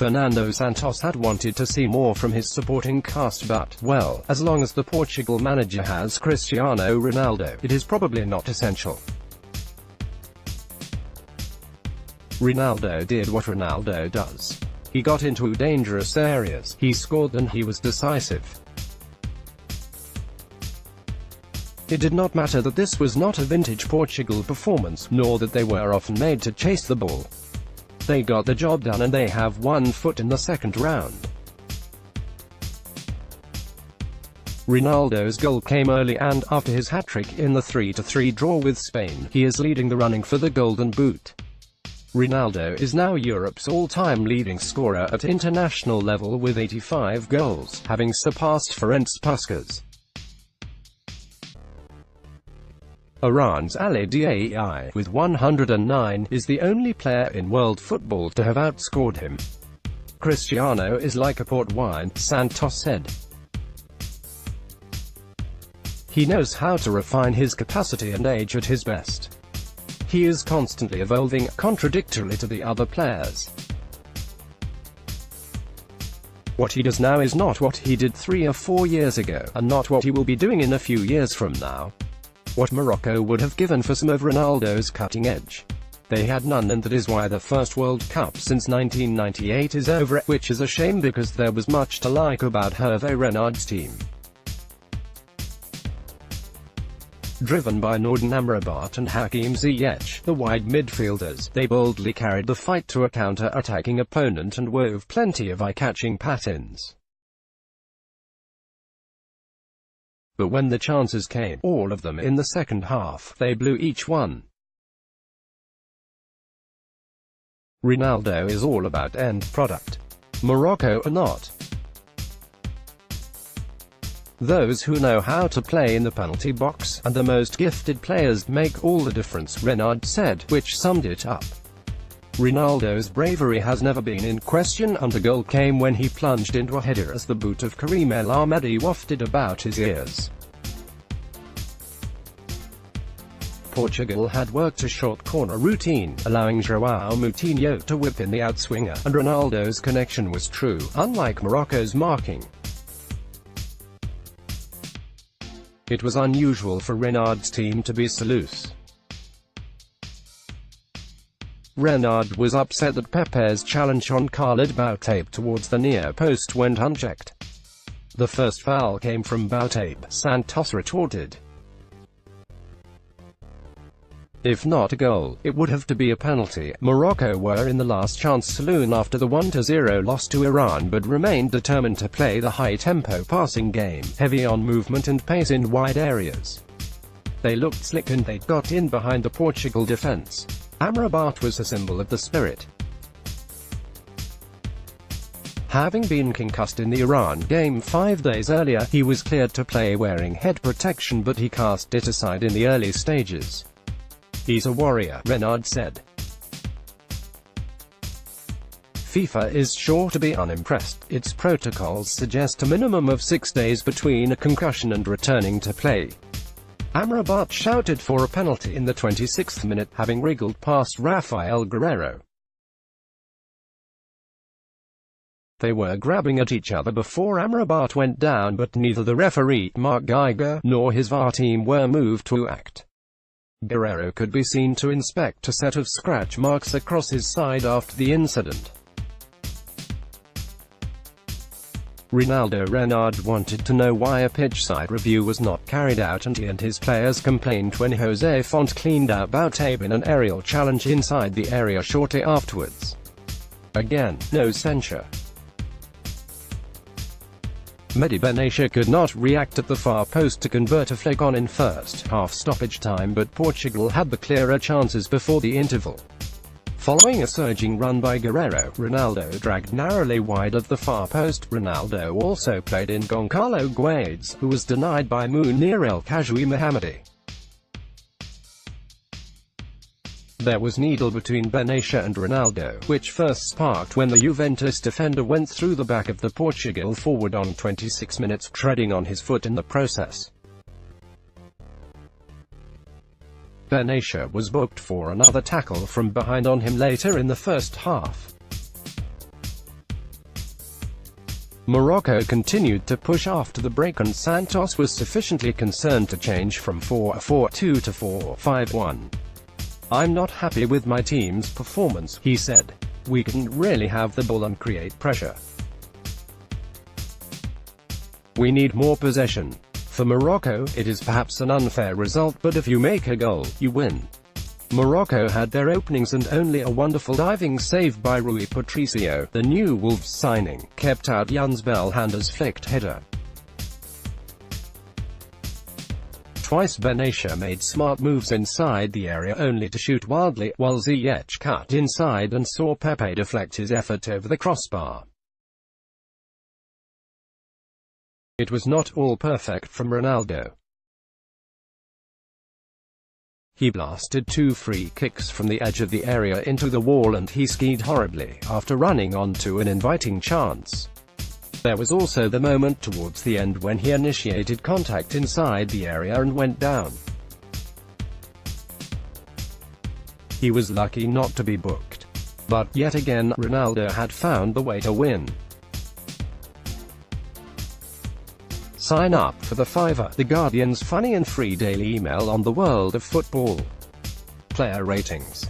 Fernando Santos had wanted to see more from his supporting cast but, well, as long as the Portugal manager has Cristiano Ronaldo, it is probably not essential. Ronaldo did what Ronaldo does. He got into dangerous areas, he scored and he was decisive. It did not matter that this was not a vintage Portugal performance, nor that they were often made to chase the ball. They got the job done and they have 1 foot in the second round. Ronaldo's goal came early and, after his hat-trick in the 3-3 draw with Spain, he is leading the running for the Golden Boot. Ronaldo is now Europe's all-time leading scorer at international level with 85 goals, having surpassed Ferenc Puskás. Iran's Ali Daei, with 109, is the only player in world football to have outscored him. Cristiano is like a port wine, Santos said. He knows how to refine his capacity and age at his best. He is constantly evolving, contradictorily to the other players. What he does now is not what he did 3 or 4 years ago, and not what he will be doing in a few years from now. What Morocco would have given for some of Ronaldo's cutting edge. They had none, and that is why the first World Cup since 1998 is over, which is a shame because there was much to like about Hervé Renard's team. Driven by Nordin Amrabat and Hakim Ziyech, the wide midfielders, they boldly carried the fight to a counter-attacking opponent and wove plenty of eye-catching patterns. But when the chances came, all of them in the second half, they blew each one. Ronaldo is all about end product. Morocco are not. Those who know how to play in the penalty box, and the most gifted players, make all the difference, Renard said, which summed it up. Ronaldo's bravery has never been in question, and the goal came when he plunged into a header as the boot of Karim El Ahmadi wafted about his ears. Portugal had worked a short corner routine, allowing João Moutinho to whip in the outswinger, and Ronaldo's connection was true, unlike Morocco's marking. It was unusual for Renard's team to be so loose. Renard was upset that Pepe's challenge on Khalid Boutaib towards the near post went unchecked. The first foul came from Boutaib, Santos retorted. If not a goal, it would have to be a penalty. Morocco were in the last chance saloon after the 1-0 loss to Iran but remained determined to play the high-tempo passing game, heavy on movement and pace in wide areas. They looked slick and they got in behind the Portugal defense. Amrabat was a symbol of the spirit. Having been concussed in the Iran game 5 days earlier, he was cleared to play wearing head protection but he cast it aside in the early stages. He's a warrior, Renard said. FIFA is sure to be unimpressed. Its protocols suggest a minimum of 6 days between a concussion and returning to play. Amrabat shouted for a penalty in the 26th minute, having wriggled past Rafael Guerreiro. They were grabbing at each other before Amrabat went down, but neither the referee, Mark Geiger, nor his VAR team were moved to act. Guerreiro could be seen to inspect a set of scratch marks across his side after the incident. Renard wanted to know why a pitch-side review was not carried out, and he and his players complained when José Font cleaned out Boutaib in an aerial challenge inside the area shortly afterwards. Again, no censure. Mehdi Benatia could not react at the far post to convert a flick on in first half stoppage time, but Portugal had the clearer chances before the interval. Following a surging run by Guerreiro, Ronaldo dragged narrowly wide of the far post. Ronaldo also played in Goncalo Guedes, who was denied by Munir El Khazoui Mohammadi. There was needle between Benatia and Ronaldo, which first sparked when the Juventus defender went through the back of the Portugal forward on 26 minutes, treading on his foot in the process. Benatia was booked for another tackle from behind on him later in the first half. Morocco continued to push after the break and Santos was sufficiently concerned to change from 4-4-2 to 4-5-1. "I'm not happy with my team's performance," he said. "We couldn't really have the ball and create pressure. We need more possession. For Morocco, it is perhaps an unfair result, but if you make a goal, you win." Morocco had their openings and only a wonderful diving save by Rui Patricio, the new Wolves signing, kept out Jans Belhanda's flicked header. Twice Benatia made smart moves inside the area only to shoot wildly, while Ziyech cut inside and saw Pepe deflect his effort over the crossbar. It was not all perfect from Ronaldo. He blasted 2 free kicks from the edge of the area into the wall and he skied horribly, after running onto an inviting chance. There was also the moment towards the end when he initiated contact inside the area and went down. He was lucky not to be booked. But, yet again, Ronaldo had found the way to win. Sign up for the Fiver, The Guardian's funny and free daily email on the world of football. Player ratings.